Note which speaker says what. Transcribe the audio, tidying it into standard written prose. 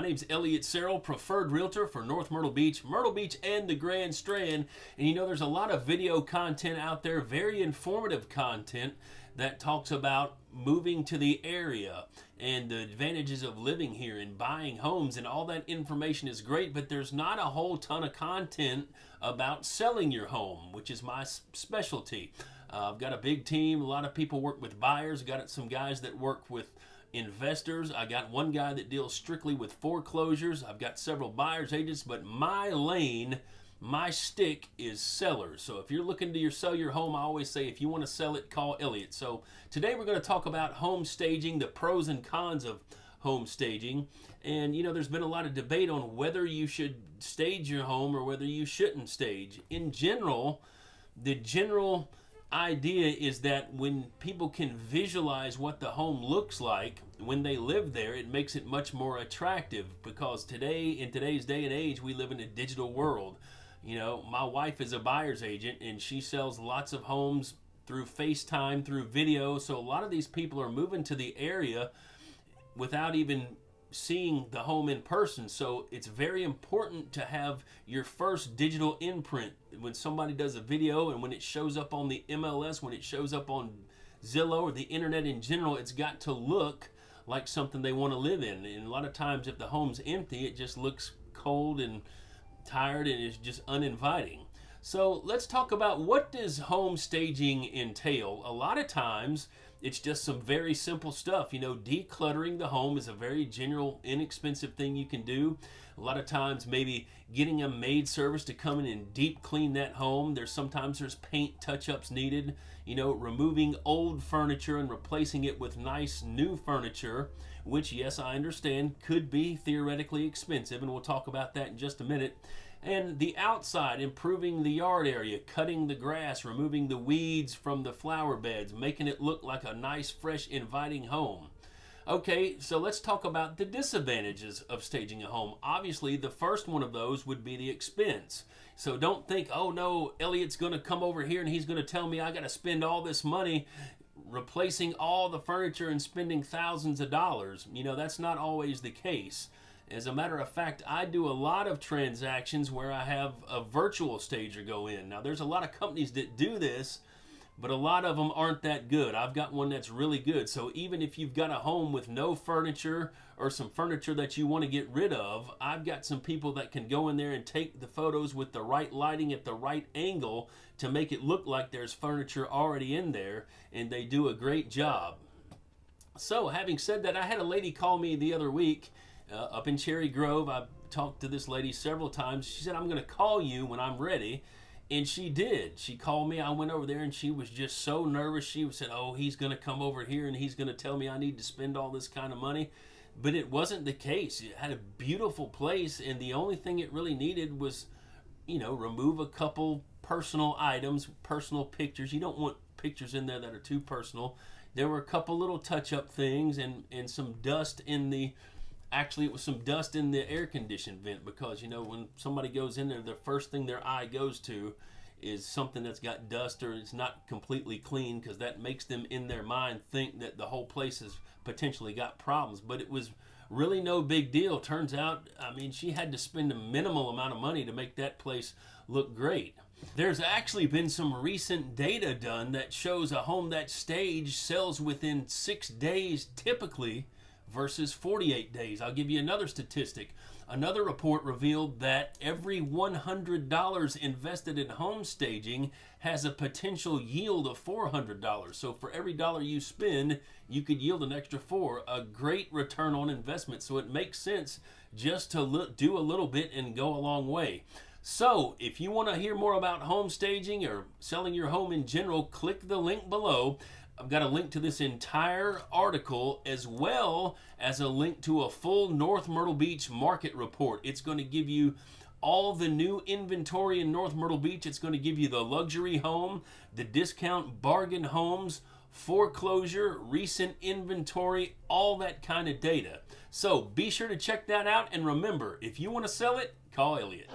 Speaker 1: name's Elliot Searle, preferred realtor for North Myrtle Beach, and the Grand Strand. And you know, there's a lot of video content out there, very informative content that talks about moving to the area and the advantages of living here and buying homes, and all that information is great, but there's not a whole ton of content about selling your home, which is my specialty. I've got a big team. A lot of people work with buyers. Got some guys that work with investors. I got one guy that deals strictly with foreclosures. I've got several buyers agents, but my lane, my stick is sellers. So if you're looking to sell your home, I always say if you want to sell it, call Elliot. So today we're going to talk about home staging, the pros and cons of home staging. And you know, there's been a lot of debate on whether you should stage your home or whether you shouldn't stage. In general, the general idea is that when people can visualize what the home looks like when they live there, it makes it much more attractive, because today, in today's day and age, we live in a digital world. You know, my wife is a buyer's agent and she sells lots of homes through FaceTime, through video. So a lot of these people are moving to the area without even seeing the home in person. So it's very important to have your first digital imprint when somebody does a video, and when it shows up on the MLS, when it shows up on Zillow or the internet in general, it's got to look like something they want to live in. And a lot of times if the home's empty, it just looks cold and tired and is just uninviting. So let's talk about, what does home staging entail? A lot of times it's just some very simple stuff. You know, decluttering the home is a very general, inexpensive thing you can do. A lot of times maybe getting a maid service to come in and deep clean that home. Sometimes there's paint touch-ups needed. You know, removing old furniture and replacing it with nice new furniture, which, yes, I understand could be theoretically expensive, and we'll talk about that in just a minute. And the outside, improving the yard area, cutting the grass, removing the weeds from the flower beds, making it look like a nice, fresh, inviting home. Okay, so let's talk about the disadvantages of staging a home. Obviously, the first one of those would be the expense. So don't think, oh no, Elliot's going to come over here and he's going to tell me I got to spend all this money replacing all the furniture and spending thousands of dollars. You know, that's not always the case. As a matter of fact, I do a lot of transactions where I have a virtual stager go in. Now, there's a lot of companies that do this, but a lot of them aren't that good. I've got one that's really good. So even if you've got a home with no furniture or some furniture that you want to get rid of, I've got some people that can go in there and take the photos with the right lighting at the right angle to make it look like there's furniture already in there, and they do a great job. So having said that, I had a lady call me the other week up in Cherry Grove. I've talked to this lady several times. She said, I'm going to call you when I'm ready. And she did. She called me. I went over there and she was just so nervous. She said, oh, he's going to come over here and he's going to tell me I need to spend all this kind of money. But it wasn't the case. It had a beautiful place, and the only thing it really needed was, you know, remove a couple personal items, personal pictures. You don't want pictures in there that are too personal. There were a couple little touch-up things and some dust in the... Actually, it was some dust in the air conditioning vent, because, you know, when somebody goes in there, the first thing their eye goes to is something that's got dust or it's not completely clean, because that makes them in their mind think that the whole place has potentially got problems. But it was really no big deal. Turns out, I mean, she had to spend a minimal amount of money to make that place look great. There's actually been some recent data done that shows a home that's staged sells within 6 days typically, versus 48 days. I'll give you another statistic. Another report revealed that every $100 invested in home staging has a potential yield of $400. So for every dollar you spend, you could yield an extra $4. A great return on investment. So it makes sense just to do a little bit and go a long way. So if you want to hear more about home staging or selling your home in general, click the link below. I've got a link to this entire article, as well as a link to a full North Myrtle Beach market report. It's going to give you all the new inventory in North Myrtle Beach. It's going to give you the luxury home, the discount bargain homes, foreclosure, recent inventory, all that kind of data. So be sure to check that out. And remember, if you want to sell it, call Elliot.